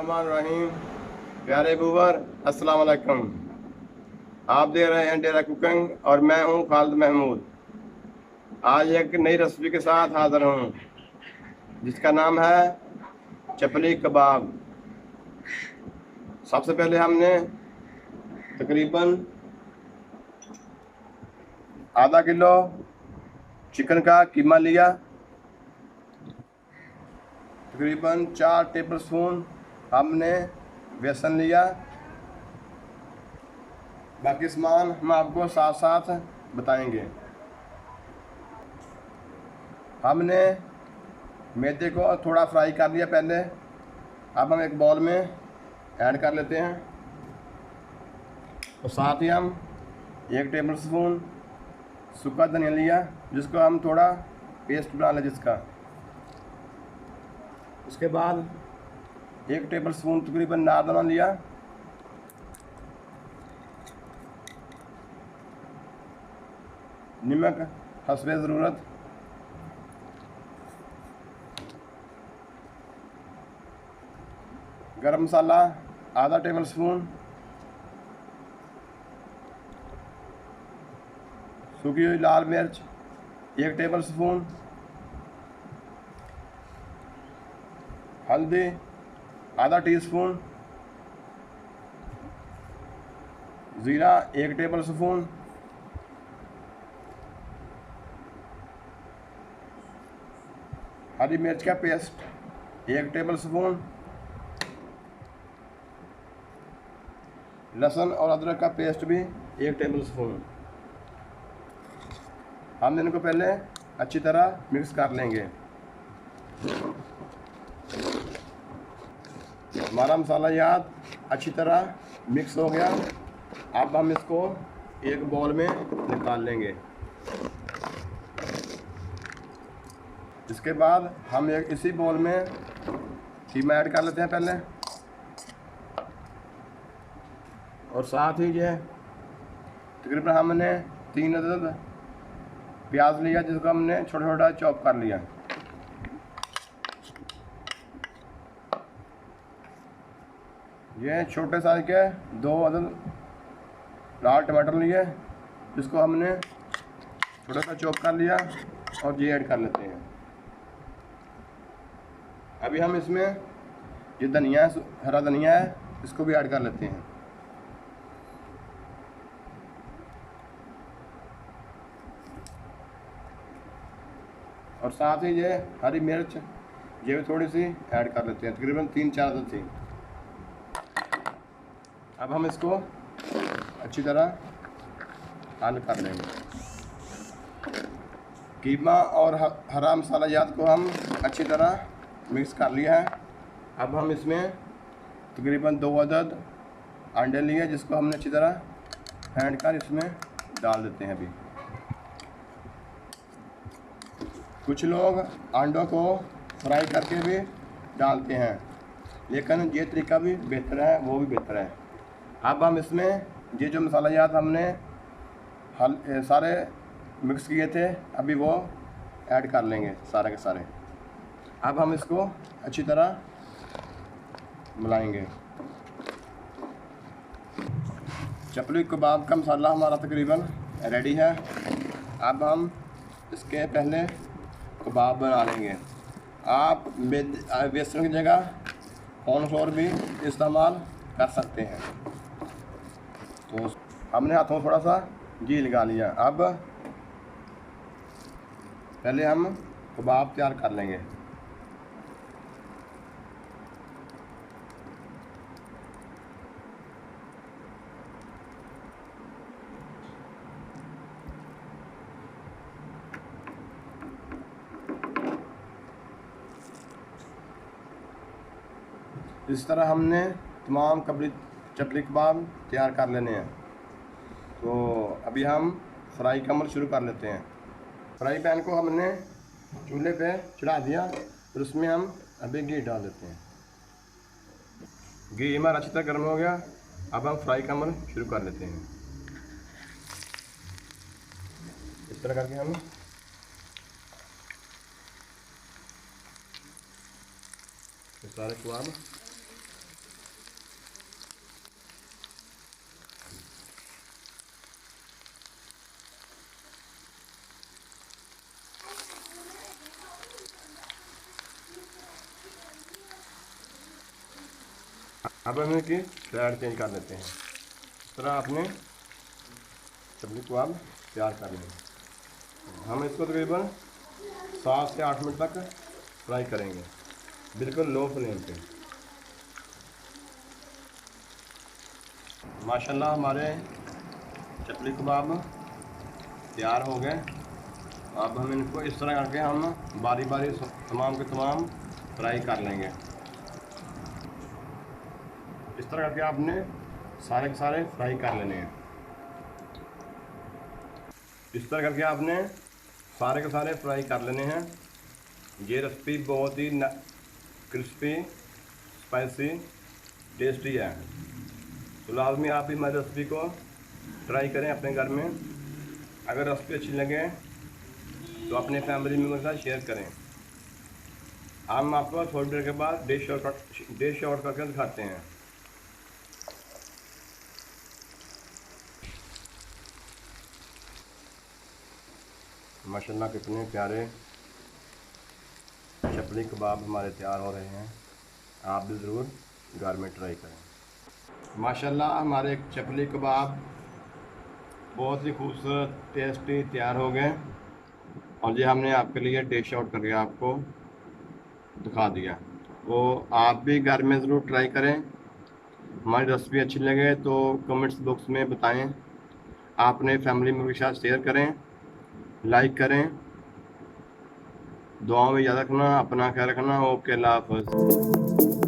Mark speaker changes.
Speaker 1: बिस्मिल्लाहिर्रहमानिर्रहीम। प्यारे व्यूवर, अस्सलाम वालेकुम। आप देख रहे हैं डेरा कुकिंग और मैं हूं खालिद महमूद। आज एक नई रेसिपी के साथ हाजिर हूं जिसका नाम है चपली कबाब। सबसे पहले हमने तकरीबन आधा किलो चिकन का कीमा लिया। तकरीबन 4 टेबलस्पून हमने बेसन लिया। बाकी सामान हम आपको साथ साथ बताएंगे। हमने मैदे को थोड़ा फ्राई कर लिया पहले। अब हम एक बाउल में ऐड कर लेते हैं और साथ ही हम 1 टेबलस्पून सूखा धनिया लिया जिसको हम थोड़ा पेस्ट बना लें जिसका। उसके बाद 1 टेबलस्पून तकरीबन नारदाना लिया। नमक हस्बे ज़रूरत। गरम मसाला आधा टेबलस्पून। सूखी हुई लाल मिर्च 1 टेबलस्पून। हल्दी आधा टीस्पून। ज़ीरा 1 टेबलस्पून। हरी मिर्च का पेस्ट 1 टेबलस्पून। लहसुन और अदरक का पेस्ट भी 1 टेबलस्पून। हम इनको पहले अच्छी तरह मिक्स कर लेंगे। हमारा मसाला याद अच्छी तरह मिक्स हो गया। अब हम इसको एक बाउल में निकाल लेंगे। इसके बाद हम एक इसी बाउल में कीमा ऐड कर लेते हैं पहले, और साथ ही ये तकरीबन हमने 3 अदद प्याज लिया जिसको हमने छोटा छोटा चॉप कर लिया। ये छोटे साइज के 2 अदद लाल टमाटर लिए जिसको हमने छोटा सा चॉप कर लिया और ये ऐड कर लेते हैं। अभी हम इसमें ये धनिया हरा धनिया है इसको भी ऐड कर लेते हैं। और साथ ही ये हरी मिर्च ये भी थोड़ी सी ऐड कर लेते हैं, तकरीबन 3-4 अदद थी। अब हम इसको अच्छी तरह हल कर लेंगे। कीमा और हरा मसाला याद को हम अच्छी तरह मिक्स कर लिया है। अब हम इसमें तकरीबन 2 अदद अंडे लिए जिसको हमने अच्छी तरह फेंट कर इसमें डाल देते हैं। अभी कुछ लोग अंडों को फ्राई करके भी डालते हैं, लेकिन ये तरीका भी बेहतर है, वो भी बेहतर है। अब हम इसमें ये जो मसाला याद हमने सारे मिक्स किए थे अभी वो ऐड कर लेंगे सारे के सारे। अब हम इसको अच्छी तरह मिलाएंगे। चपली कबाब का मसाला हमारा तकरीबन रेडी है। अब हम इसके पहले कबाब बना लेंगे। आप बेसन की जगह कॉर्नफ्लोर भी इस्तेमाल कर सकते हैं। तो हमने हाथों में थोड़ा सा घी लगा लिया। अब पहले हम कबाब तैयार कर लेंगे। इस तरह हमने तमाम चपली कबाब तैयार कर लेने हैं। तो अभी हम फ्राई का अमल शुरू कर लेते हैं। फ्राई पैन को हमने चूल्हे पे चढ़ा दिया और उसमें हम अभी घी डाल देते हैं। घी हमारा अच्छी तरह गर्म हो गया। अब हम फ्राई का अमल शुरू कर लेते हैं। इस तरह करके हम सारे कबाब अब हम इसकी साइड चेंज कर लेते हैं। इस तरह आपने चपली कबाब तैयार कर लेंगे। हम इसको तकरीबन 7 से 8 मिनट तक फ्राई करेंगे, बिल्कुल लो फ्लेम पे। माशाल्लाह हमारे चपली कबाब तैयार हो गए। अब हम इनको इस तरह करके हम बारी बारी तमाम के तमाम फ्राई कर लेंगे। इस तरह करके आपने सारे के सारे फ्राई कर लेने हैं। इस तरह करके आपने सारे के सारे फ्राई कर लेने हैं। ये रेसिपी बहुत ही क्रिस्पी, स्पाइसी, टेस्टी है। तो लाजमी आप भी हमारी रेसिपी को ट्राई करें अपने घर में। अगर रेसिपी अच्छी लगे तो अपने फैमिली मेम्बर के साथ शेयर करें। हम आपको थोड़ी देर के बाद डिश आउट करके दिखाते हैं। माशाल्लाह कितने प्यारे चपली कबाब हमारे तैयार हो रहे हैं। आप भी ज़रूर घर में ट्राई करें। माशाल्लाह हमारे चपली कबाब बहुत ही खूबसूरत, टेस्टी तैयार हो गए और ये हमने आपके लिए डिश आउट करके आपको दिखा दिया। तो आप भी घर में ज़रूर ट्राई करें। हमारी रेसिपी अच्छी लगे तो कमेंट्स बॉक्स में बताएं। आपने फैमिली मेम्बर के साथ शेयर करें, लाइक करें। दुआओं में याद रखना, अपना ख्याल रखना। ओके, अल्लाह हाफ़िज़।